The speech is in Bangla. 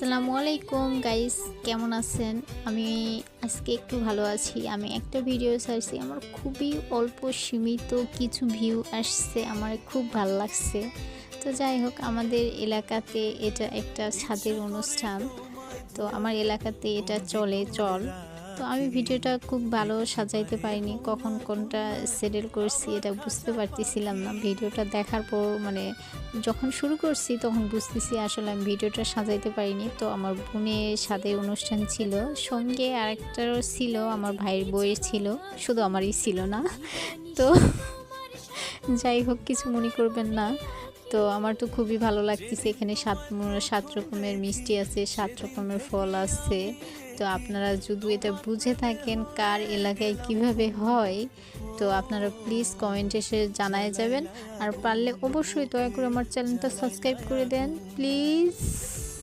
আসসালামু আলাইকুম গাইস, কেমন আছেন? আমি আজকে একটু ভালো আছি। আমি একটা ভিডিও ছাড়ছি, আমার খুবই অল্প সীমিত কিছু ভিউ আসছে, আমার খুব ভালো লাগছে। তো যাই হোক, আমাদের এলাকাতে এটা একটা ছাদের অনুষ্ঠান। তো আমার এলাকাতে এটা চল। তো আমি ভিডিওটা খুব ভালো সাজাইতে পারিনি, কখন কোনটা সেটেল করছি এটা বুঝতে পারতেছিলাম না। ভিডিওটা দেখার পর যখন শুরু করছি তখন বুঝতেছি আসলে আমি ভিডিওটা সাজাইতে পারিনি। তো আমার বোনের সাথে অনুষ্ঠান ছিল, সঙ্গে আরেকটারও ছিল, আমার ভাইয়ের বইয়ের ছিল, শুধু আমারই ছিল না। তো যাই হোক, কিছু মনে করবেন না। তো আমার তো খুবই ভালো লাগতেছে। এখানে সাত রকমের মিষ্টি আছে, 7 রকমের ফল আছে। তো আপনারা যদি এটা বুঝে থাকেন কার এলাকায় কিভাবে হয়, তো আপনারা প্লিজ কমেন্টে এসে জানায় যাবেন। আর পারলে অবশ্যই দয়া করে আমার চ্যানেলটা সাবস্ক্রাইব করে দেন প্লিজ।